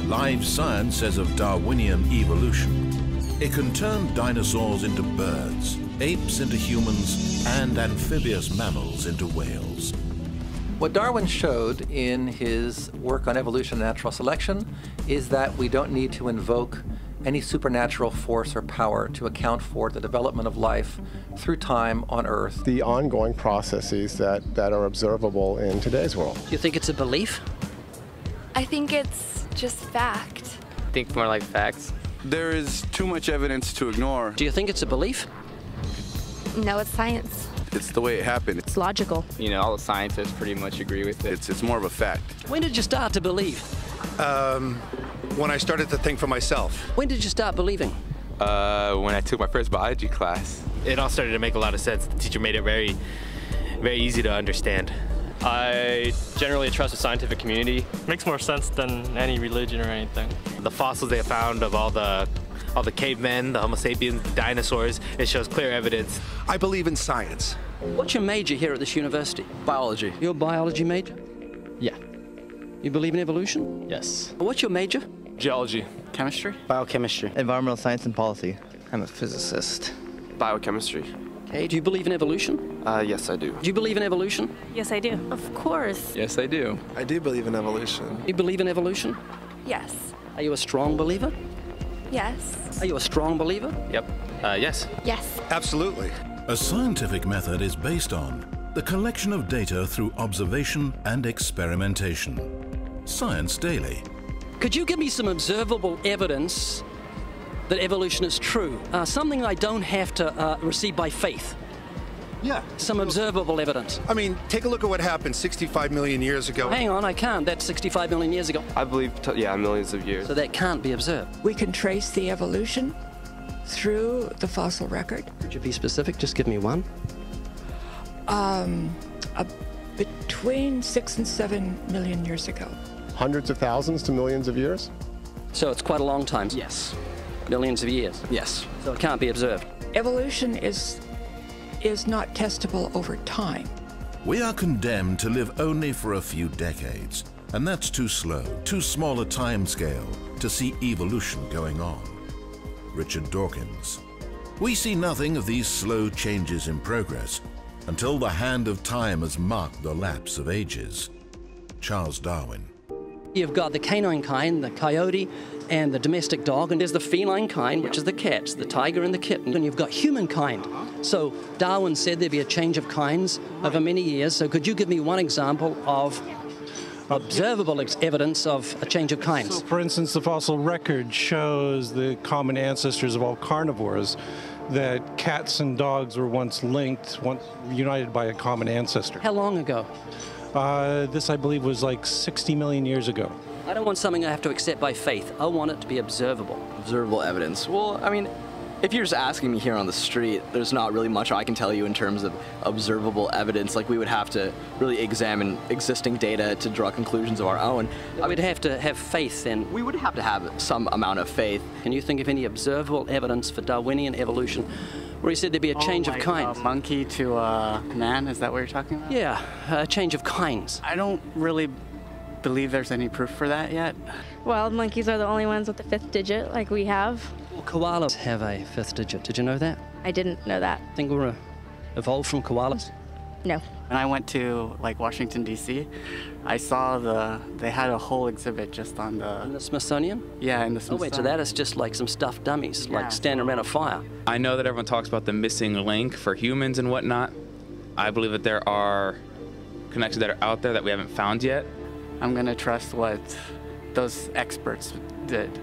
Live science says of Darwinian evolution, it can turn dinosaurs into birds, apes into humans, and amphibious mammals into whales. What Darwin showed in his work on evolution and natural selection is that we don't need to invoke any supernatural force or power to account for the development of life through time on Earth. The ongoing processes that are observable in today's world. Do you think it's a belief? I think it's just fact. I think more like facts. There is too much evidence to ignore. Do you think it's a belief? No, it's science. It's the way it happened. It's logical. You know, all the scientists pretty much agree with it. It's more of a fact. When did you start to believe? When I started to think for myself. When did you start believing? When I took my first biology class. It all started to make a lot of sense. The teacher made it very, very easy to understand. I generally trust the scientific community. Makes more sense than any religion or anything. The fossils they found of all the cavemen, the Homo sapiens, the dinosaurs, it shows clear evidence. I believe in science. What's your major here at this university? Biology. Your biology major? Yeah. You believe in evolution? Yes. What's your major? Geology. Chemistry? Biochemistry. Environmental science and policy. I'm a physicist. Biochemistry. Okay, do you believe in evolution? Yes, I do. Do you believe in evolution? Yes, I do. Of course. Yes, I do. I do believe in evolution. You believe in evolution? Yes. Are you a strong believer? Yes. Are you a strong believer? Yep. Yes. Yes. Absolutely. A scientific method is based on the collection of data through observation and experimentation. Science Daily. Could you give me some observable evidence that evolution is true? Something I don't have to receive by faith. Yeah. Some observable evidence. I mean, take a look at what happened 65 million years ago. Hang on, I can't. That's 65 million years ago. I believe, millions of years. So that can't be observed. We can trace the evolution through the fossil record. Could you be specific? Just give me one. Between 6 and 7 million years ago. Hundreds of thousands to millions of years? So it's quite a long time. Yes. Millions of years. Yes. So it can't be observed. Evolution is not testable over time. We are condemned to live only for a few decades, and that's too slow, too small a time scale to see evolution going on. Richard Dawkins. We see nothing of these slow changes in progress until the hand of time has marked the lapse of ages. Charles Darwin. You've got the canine kind, the coyote, and the domestic dog, and there's the feline kind, which is the cats, the tiger and the kitten, and you've got humankind. So Darwin said there'd be a change of kinds over many years, so could you give me one example of observable evidence of a change of kinds? So, for instance, the fossil record shows the common ancestors of all carnivores, that cats and dogs were once linked, once united by a common ancestor. How long ago? This, I believe, was like 60 million years ago. I don't want something I have to accept by faith. I want it to be observable. Observable evidence. Well, I mean, if you're just asking me here on the street, there's not really much I can tell you in terms of observable evidence. Like, we would have to really examine existing data to draw conclusions of our own. I would have to have faith then. We would have to have some amount of faith. Can you think of any observable evidence for Darwinian evolution where he said there'd be a change of kinds? Monkey to man, is that what you're talking about? Yeah, a change of kinds. I don't really believe there's any proof for that yet. Well, monkeys are the only ones with the 5th digit, like we have. Well, koalas have a 5th digit. Did you know that? I didn't know that. Think we're evolved from koalas? No. When I went to, like, Washington, D.C., I saw they had a whole exhibit just on the... In the Smithsonian? Yeah, in the Smithsonian. Oh, wait, so that is just like some stuffed dummies, like standing around a fire. I know that everyone talks about the missing link for humans and whatnot. I believe that there are connections that are out there that we haven't found yet. I'm going to trust what those experts did.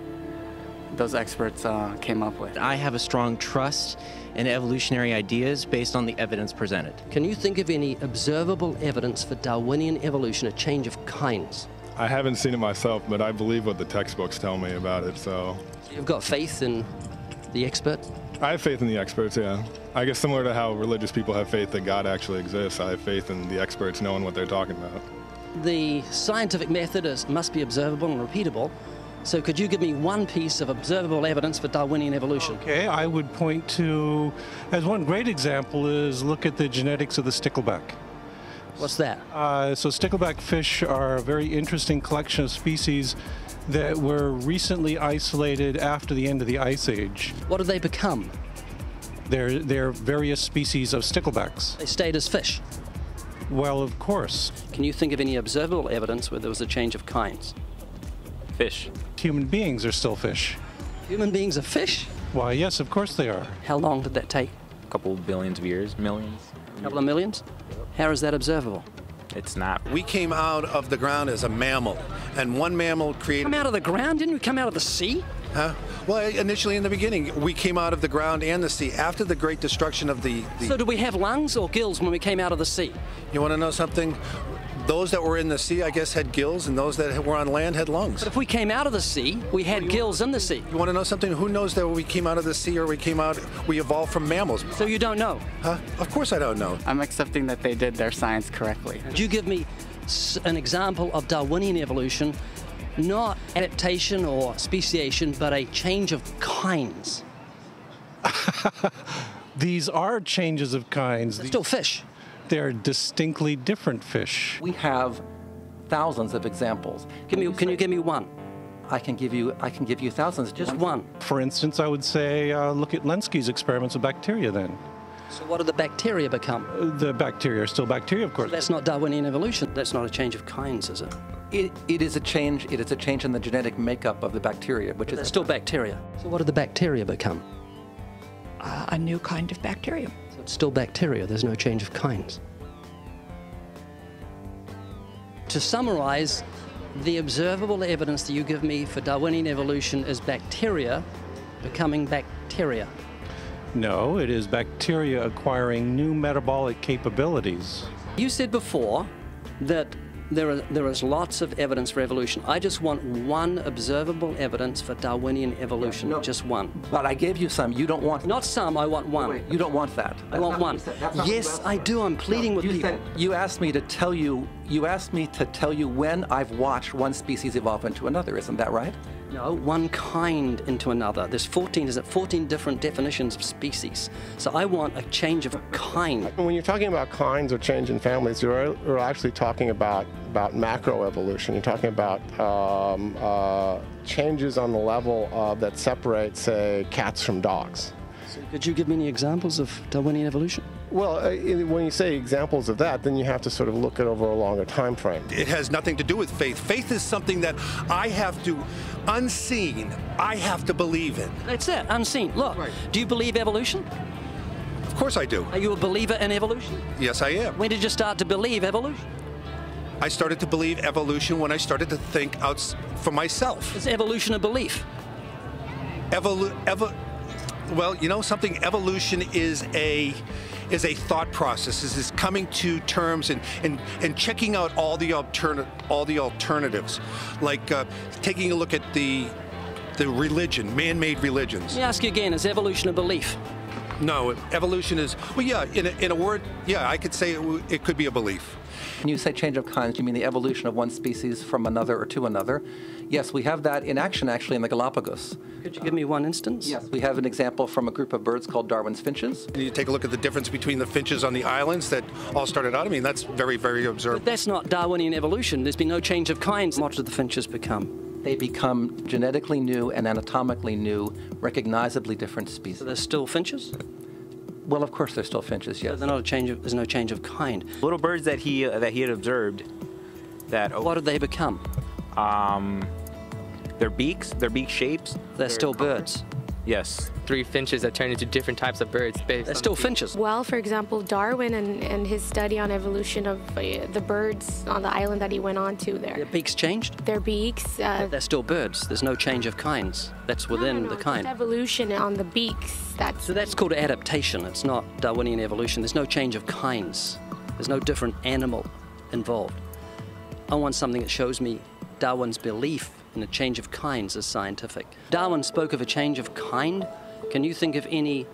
Those experts came up with. I have a strong trust in evolutionary ideas based on the evidence presented. Can you think of any observable evidence for Darwinian evolution, a change of kinds? I haven't seen it myself, but I believe what the textbooks tell me about it, so... You've got faith in the experts? I have faith in the experts, yeah. I guess similar to how religious people have faith that God actually exists, I have faith in the experts knowing what they're talking about. The scientific method must be observable and repeatable. So could you give me one piece of observable evidence for Darwinian evolution? Okay, I would point to, as one great example is look at the genetics of the stickleback. What's that? So stickleback fish are a very interesting collection of species that were recently isolated after the end of the Ice Age. What did they become? They're various species of sticklebacks. They stayed as fish. Well, of course. Can you think of any observable evidence where there was a change of kinds? Fish. Human beings are still fish. Human beings are fish? Why, yes, of course they are. How long did that take? A couple of billions of years, millions. A couple of millions? How is that observable? It's not. We came out of the ground as a mammal, and one mammal created... Come out of the ground? Didn't we come out of the sea? Huh? Well, initially in the beginning, we came out of the ground and the sea. After the great destruction of the... So did we have lungs or gills when we came out of the sea? You want to know something? Those that were in the sea, I guess, had gills, and those that were on land had lungs. But if we came out of the sea, we had gills in the sea. You want to know something? Who knows that we came out of the sea or we evolved from mammals? So you don't know? Huh? Of course I don't know. I'm accepting that they did their science correctly. Could you give me an example of Darwinian evolution, not adaptation or speciation, but a change of kinds? These are changes of kinds. They're still fish. They're distinctly different fish. We have thousands of examples. Can you give me one? I can give you thousands. Just one. For instance, I would say look at Lenski's experiments with bacteria then. So what do the bacteria become? The bacteria are still bacteria, of course. So that's not Darwinian evolution. That's not a change of kinds, is it? It is a change. It is a change in the genetic makeup of the bacteria, which is still bacteria. So what do the bacteria become? A new kind of bacterium. So it's still bacteria. There's no change of kinds. To summarize, the observable evidence that you give me for Darwinian evolution is bacteria becoming bacteria. No, it is bacteria acquiring new metabolic capabilities. You said before that there is lots of evidence for evolution. I just want one observable evidence for Darwinian evolution, just one. But I gave you some. You don't want... Not some, I want one. Wait, you don't want that. I want one. Yes, I do. I'm pleading with people. You asked me to tell you when I've watched one species evolve into another. Isn't that right? No, one kind into another. There's 14 different definitions of species. So I want a change of kind. When you're talking about kinds or change in families, you're actually talking about macroevolution. You're talking about changes on the level that separate, say, cats from dogs. So could you give me any examples of Darwinian evolution? Well, when you say examples of that, then you have to sort of look at over a longer time frame. It has nothing to do with faith. Faith is something that I have to, unseen, I have to believe in. That's it, unseen. Look, do you believe evolution? Of course I do. Are you a believer in evolution? Yes, I am. When did you start to believe evolution? I started to believe evolution when I started to think out for myself. Is evolution a belief? Well, you know something? Evolution is a thought process. Is coming to terms and checking out all the alternatives, like taking a look at the religion, man-made religions. Let me ask you again: is evolution a belief? No, evolution is, well, yeah, in a word, yeah, I could say it could be a belief. When you say change of kinds, you mean the evolution of one species from another or to another. Yes, we have that in action, actually, in the Galapagos. Could you give me one instance? Yes, we have an example from a group of birds called Darwin's finches. You take a look at the difference between the finches on the islands that all started out. I mean, that's very, very observable. But that's not Darwinian evolution. There's been no change of kinds. What did the finches become? They become genetically new and anatomically new, recognizably different species. So they're still finches? Well, of course, they're still finches, yes. So they're not a change of, there's no change of kind. Little birds that he had observed. What did they become? Their beak shapes. They're still birds. Yes. 3 finches that turn into different types of birds. They're still finches. Well, for example, Darwin and his study on evolution of the birds on the island that he went on to there. Their beaks changed? Their beaks. They're still birds. There's no change of kinds. That's within the kind. Just evolution on the beaks. So that's called adaptation. It's not Darwinian evolution. There's no change of kinds. There's no different animal involved. I want something that shows me Darwin's belief in a change of kinds is scientific. Darwin spoke of a change of kind. Can you think of any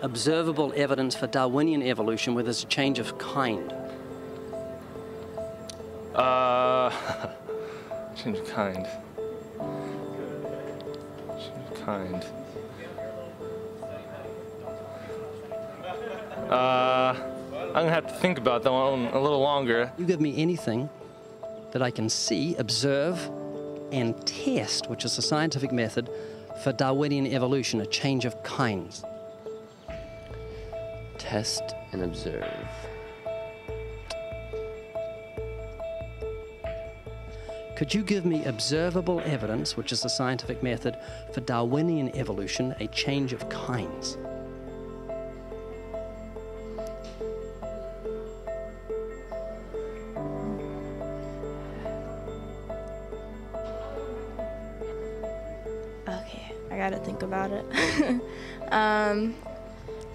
observable evidence for Darwinian evolution where there's a change of kind? Change of kind. Change of kind. I'm gonna have to think about that one a little longer. You give me anything that I can see, observe, and test, which is a scientific method for Darwinian evolution, a change of kinds. Test and observe. Could you give me observable evidence, which is the scientific method for Darwinian evolution, a change of kinds? Okay, I gotta think about it.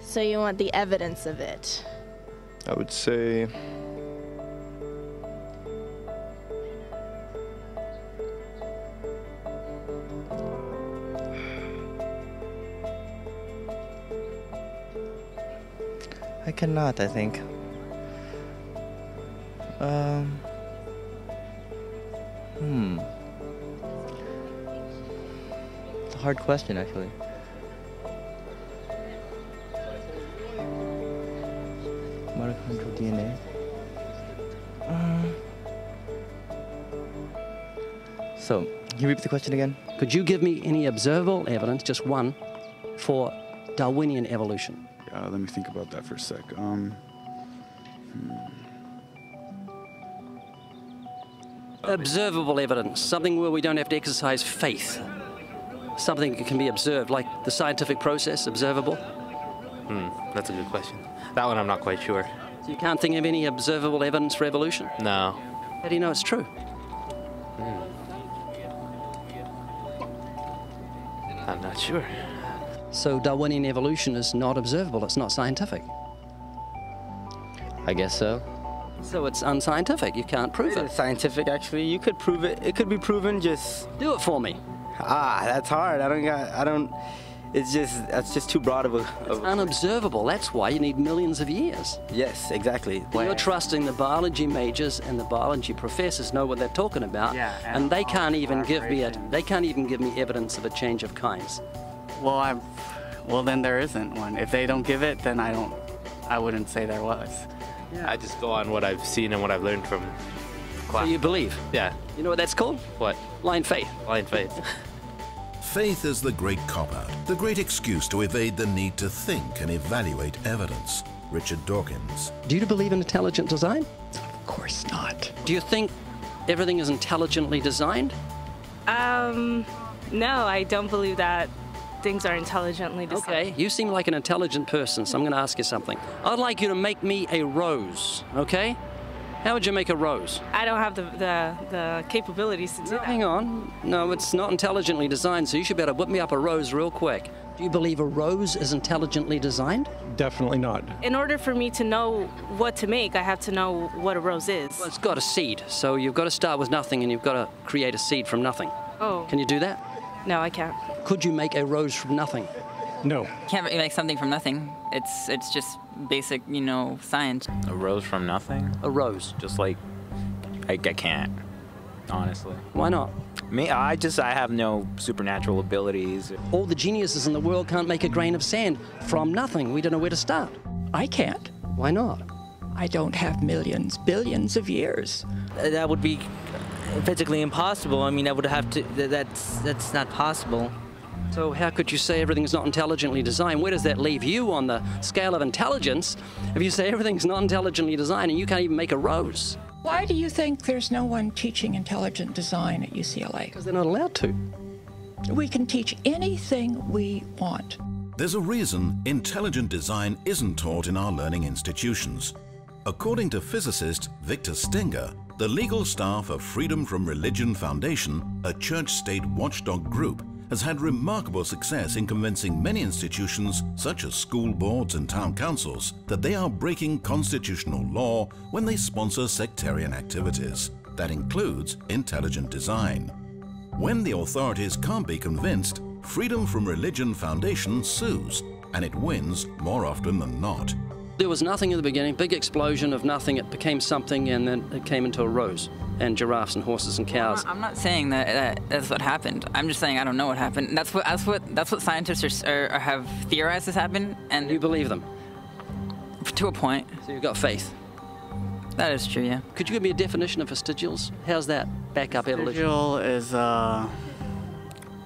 So you want the evidence of it? I would say I cannot, I think. It's a hard question, actually. Mitochondrial DNA. So, can you repeat the question again? Could you give me any observable evidence, just one, for Darwinian evolution? Let me think about that for a sec. Observable evidence, something where we don't have to exercise faith. Something that can be observed, like the scientific process, observable. That's a good question. That one I'm not quite sure. So you can't think of any observable evidence for evolution? No. How do you know it's true? I'm not sure. So Darwinian evolution is not observable, it's not scientific. I guess so. So it's unscientific, you can't prove it. It's scientific, actually. You could prove it. It could be proven, just... Do it for me. That's hard. That's just too broad of a... It's unobservable, that's why you need millions of years. Yes, exactly. You're trusting the biology majors and the biology professors know what they're talking about, and they can't even give me evidence of a change of kinds. Well, then there isn't one. If they don't give it, then I wouldn't say there was. Yeah. I just go on what I've seen and what I've learned from class. So you believe? Yeah. You know what that's called? What? Blind faith. Blind faith. Faith is the great cop-out, the great excuse to evade the need to think and evaluate evidence. Richard Dawkins. Do you believe in intelligent design? Of course not. Do you think everything is intelligently designed? No, I don't believe that things are intelligently designed. Okay, you seem like an intelligent person, so I'm going to ask you something. I'd like you to make me a rose, okay? How would you make a rose? I don't have the capabilities to do that. Hang on. No, it's not intelligently designed, so you should be able to whip me up a rose real quick. Do you believe a rose is intelligently designed? Definitely not. In order for me to know what to make, I have to know what a rose is. Well, it's got a seed, so you've got to start with nothing and you've got to create a seed from nothing. Oh. Can you do that? No, I can't. Could you make a rose from nothing? No. Can't make something from nothing. It's just basic, science. A rose from nothing? A rose. Just like, I can't, honestly. Why not? Me, I have no supernatural abilities. All the geniuses in the world can't make a grain of sand from nothing. We don't know where to start. I can't. Why not? I don't have millions, billions of years. That would be physically impossible. I mean, I would have to, that's not possible. So how could you say everything's not intelligently designed? Where does that leave you on the scale of intelligence if you say everything's not intelligently designed and you can't even make a rose? Why do you think there's no one teaching intelligent design at UCLA? Because they're not allowed to. We can teach anything we want. There's a reason intelligent design isn't taught in our learning institutions. According to physicist Victor Stenger, the legal staff of Freedom from Religion Foundation, a church-state watchdog group, has had remarkable success in convincing many institutions, such as school boards and town councils, that they are breaking constitutional law when they sponsor sectarian activities. That includes intelligent design. When the authorities can't be convinced, Freedom from Religion Foundation sues, and it wins more often than not. There was nothing in the beginning, big explosion of nothing, it became something, and then it came into a rose. And giraffes and horses and cows. I'm not saying that's what happened. I'm just saying I don't know what happened. That's what scientists have theorized has happened. And you believe them? To a point. So you've got faith. That is true, yeah. Could you give me a definition of vestigials? How's that back up evolution? Vestigial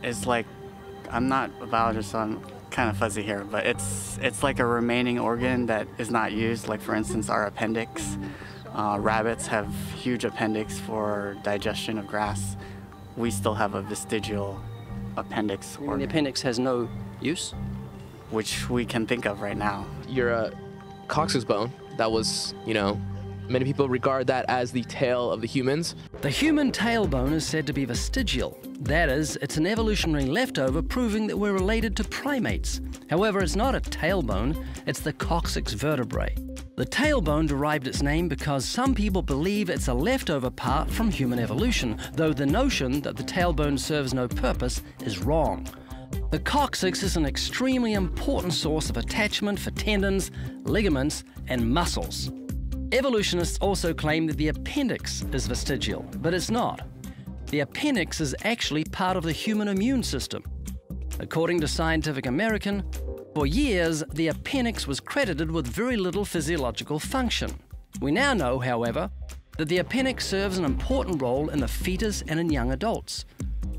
is like, I'm not a biologist, so I'm kind of fuzzy here, but it's like a remaining organ that is not used. Like for instance, our appendix. Rabbits have huge appendix for digestion of grass. We still have a vestigial appendix organ. The appendix has no use? Which we can think of right now. Your coccyx bone, that was, you know, many people regard that as the tail of the humans. The human tailbone is said to be vestigial. That is, it's an evolutionary leftover proving that we're related to primates. However, it's not a tailbone, it's the coccyx vertebrae. The tailbone derived its name because some people believe it's a leftover part from human evolution, though the notion that the tailbone serves no purpose is wrong. The coccyx is an extremely important source of attachment for tendons, ligaments, and muscles. Evolutionists also claim that the appendix is vestigial, but it's not. The appendix is actually part of the human immune system. According to Scientific American, for years, the appendix was credited with very little physiological function. We now know, however, that the appendix serves an important role in the fetus and in young adults.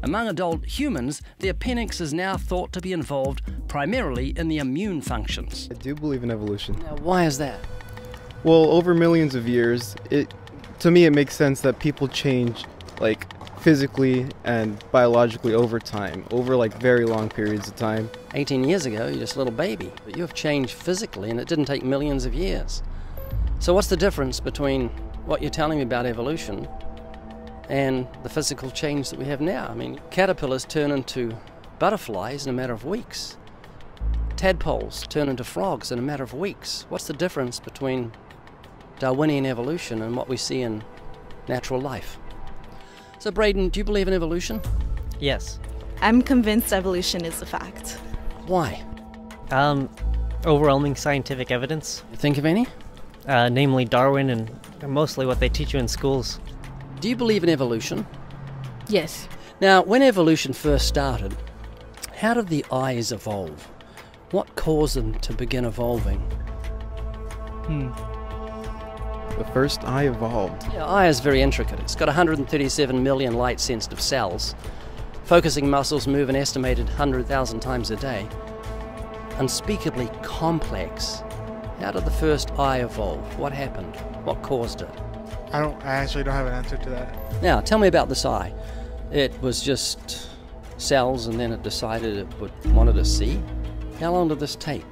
Among adult humans, the appendix is now thought to be involved primarily in the immune functions. I do believe in evolution. Now, why is that? Well, over millions of years, to me it makes sense that people change, like, physically and biologically over time, over like very long periods of time. 18 years ago, you're just a little baby, but you have changed physically and it didn't take millions of years. So what's the difference between what you're telling me about evolution and the physical change that we have now? I mean, caterpillars turn into butterflies in a matter of weeks. Tadpoles turn into frogs in a matter of weeks. What's the difference between Darwinian evolution and what we see in natural life? So Braden, do you believe in evolution? Yes. I'm convinced evolution is a fact. Why? Overwhelming scientific evidence. You think of any? Namely Darwin and mostly what they teach you in schools. Do you believe in evolution? Yes. Now, when evolution first started, how did the eyes evolve? What caused them to begin evolving? The first eye evolved. Yeah, eye is very intricate. It's got 137 million light-sensitive cells. Focusing muscles move an estimated 100,000 times a day. Unspeakably complex. How did the first eye evolve? What happened? What caused it? I actually don't have an answer to that. Now, tell me about this eye. It was just cells and then it decided it wanted to see? How long did this take?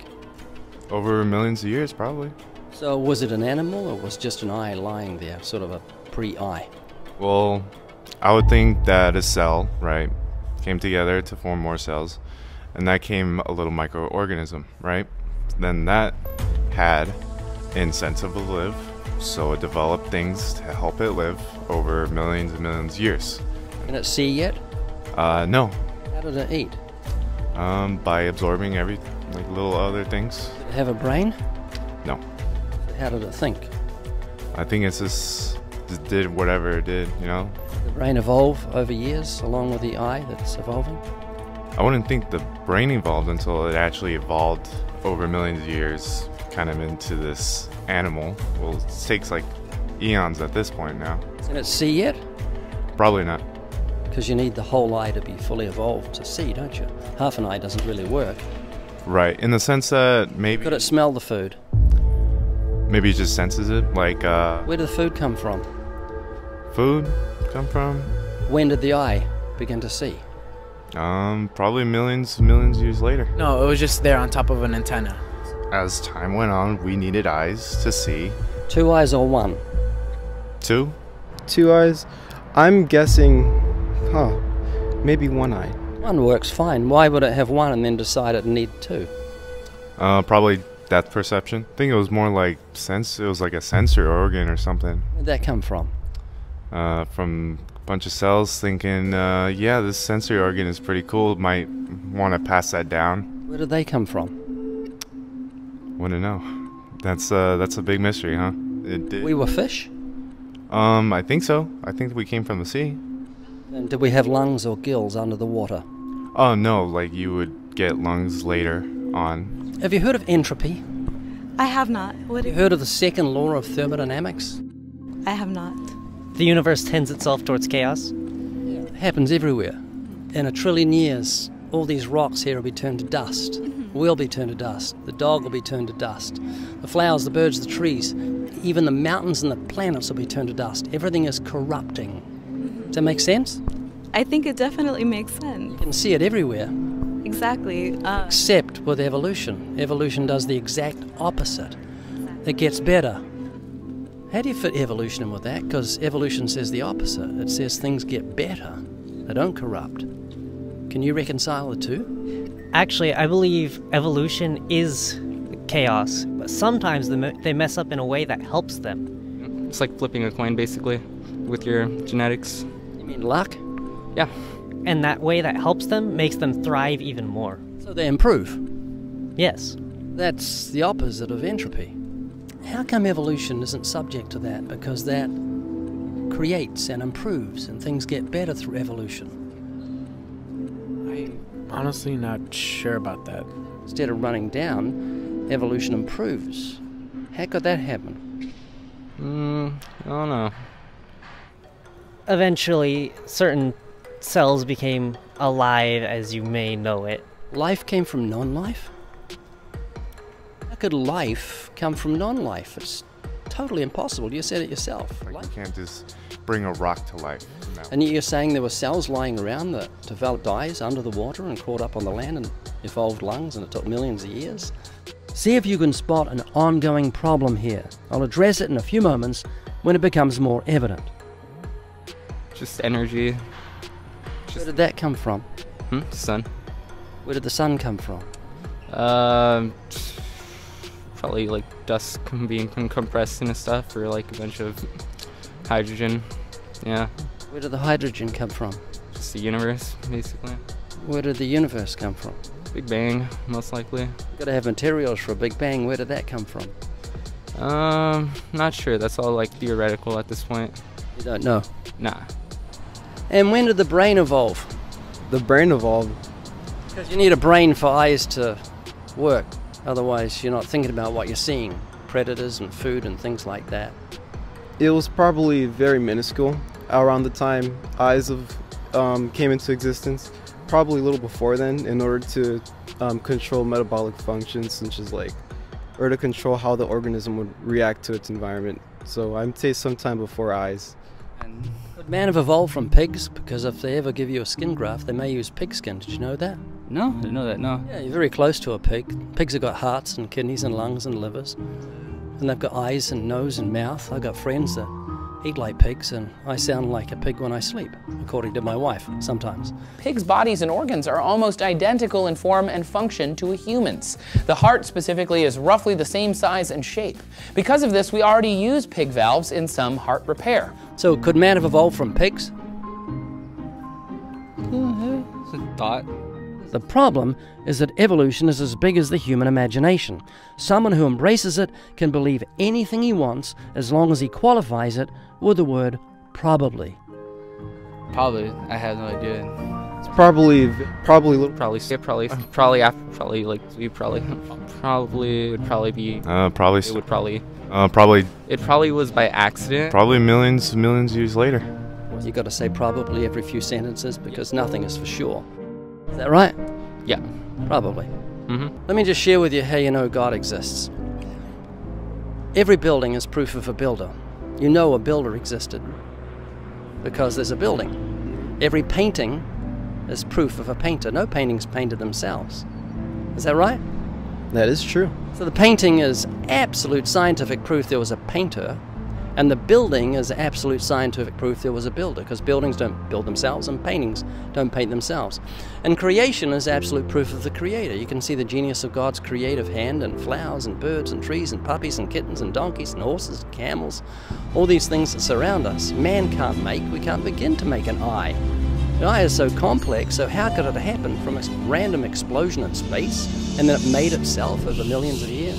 Over millions of years, probably. So was it an animal or was just an eye lying there, sort of a pre-eye? Well, I would think that a cell, right, came together to form more cells, and that came a little microorganism, right? Then that had incentive to live, so it developed things to help it live over millions and millions of years. Can it see yet? No. How did it eat? By absorbing like little other things. Did it have a brain? No. How did it think? I think it's just did whatever it did, you know? Did the brain evolve over years along with the eye that's evolving? I wouldn't think the brain evolved until it actually evolved over millions of years, kind of into this animal. Well, it takes like eons at this point now. Can it see yet? Probably not. Because you need the whole eye to be fully evolved to see, don't you? Half an eye doesn't really work. Right, in the sense that maybe... Could it smell the food? Maybe it just senses it, like... Where did the food come from? Food come from? When did the eye begin to see? Probably millions of years later. No, it was just there on top of an antenna. As time went on, we needed eyes to see. 2 eyes or 1? 2? 2 eyes? I'm guessing, maybe 1 eye. 1 works fine. Why would it have 1 and then decide it needed 2? Probably depth perception. I think it was more like it was like a sensory organ or something. Where'd that come from? From a bunch of cells thinking, yeah, this sensory organ is pretty cool. Might want to pass that down. Where did they come from? Wouldn't know. That's a big mystery, huh? We were fish? I think so. I think we came from the sea. And did we have lungs or gills under the water? Oh no, like you would get lungs later on. Have you heard of entropy? I have not. What You heard of the second law of thermodynamics? I have not. The universe tends itself towards chaos. It happens everywhere. In 1 trillion years, all these rocks here will be turned to dust. We'll be turned to dust. The dog will be turned to dust. The flowers, the birds, the trees, even the mountains and the planets will be turned to dust. Everything is corrupting. Does that make sense? I think it definitely makes sense. You can see it everywhere. Exactly. Except with evolution. Evolution does the exact opposite. It gets better. How do you fit evolution in with that? Because evolution says the opposite. It says things get better. They don't corrupt. Can you reconcile the two? Actually, I believe evolution is chaos, but sometimes they mess up in a way that helps them. It's like flipping a coin, basically, with your genetics. You mean luck? Yeah. And that way that helps them makes them thrive even more. So they improve? Yes. That's the opposite of entropy. How come evolution isn't subject to that? Because that creates and improves, and things get better through evolution. I'm honestly not sure about that. Instead of running down, evolution improves. How could that happen? I don't know. Eventually, certain cells became alive as you may know it. Life came from non-life? How could life come from non-life? It's totally impossible. You said it yourself. Like you can't just bring a rock to life. No. And you're saying there were cells lying around that developed eyes under the water and crawled up on the land and evolved lungs, and it took millions of years? See if you can spot an ongoing problem here. I'll address it in a few moments when it becomes more evident. Just energy. Where did that come from? Sun. Where did the sun come from? Probably like dust being compressed into stuff, or like a bunch of hydrogen. Yeah. Where did the hydrogen come from? Just the universe, basically. Where did the universe come from? Big Bang, most likely. You've got to have materials for a Big Bang. Where did that come from? Not sure. That's all like theoretical at this point. You don't know? Nah. And when did the brain evolve? The brain evolved? Because you need a brain for eyes to work. Otherwise, you're not thinking about what you're seeing. Predators and food and things like that. It was probably very minuscule around the time eyes came into existence. Probably a little before then, in order to control metabolic functions, such as or to control how the organism would react to its environment. So I'd say sometime before eyes. Could man have evolved from pigs? Because if they ever give you a skin graft, they may use pig skin. Did you know that? No, I didn't know that, no. Yeah, you're very close to a pig. Pigs have got hearts and kidneys and lungs and livers. And they've got eyes and nose and mouth. I've got friends that eat like pigs, and I sound like a pig when I sleep, according to my wife, sometimes. Pigs' bodies and organs are almost identical in form and function to a human's. The heart specifically is roughly the same size and shape. Because of this, we already use pig valves in some heart repair. So could man have evolved from pigs? It's a thought. The problem is that evolution is as big as the human imagination. Someone who embraces it can believe anything he wants as long as he qualifies it with the word probably. Probably. I have no idea. It's probably would probably be probably it probably was by accident. Probably millions of years later. You got to say probably every few sentences because nothing is for sure. Is that right? Yeah. Probably. Let me just share with you how you know God exists. Every building is proof of a builder. You know a builder existed because there's a building. Every painting is proof of a painter. No paintings painted themselves. Is that right? That is true. So the painting is absolute scientific proof there was a painter, and the building is absolute scientific proof there was a builder, because buildings don't build themselves and paintings don't paint themselves. And creation is absolute proof of the creator. You can see the genius of God's creative hand in flowers and birds and trees and puppies and kittens and donkeys and horses and camels, all these things that surround us. Man can't make, we can't begin to make an eye. An eye is so complex, so how could it happen from a random explosion in space and then it made itself over millions of years?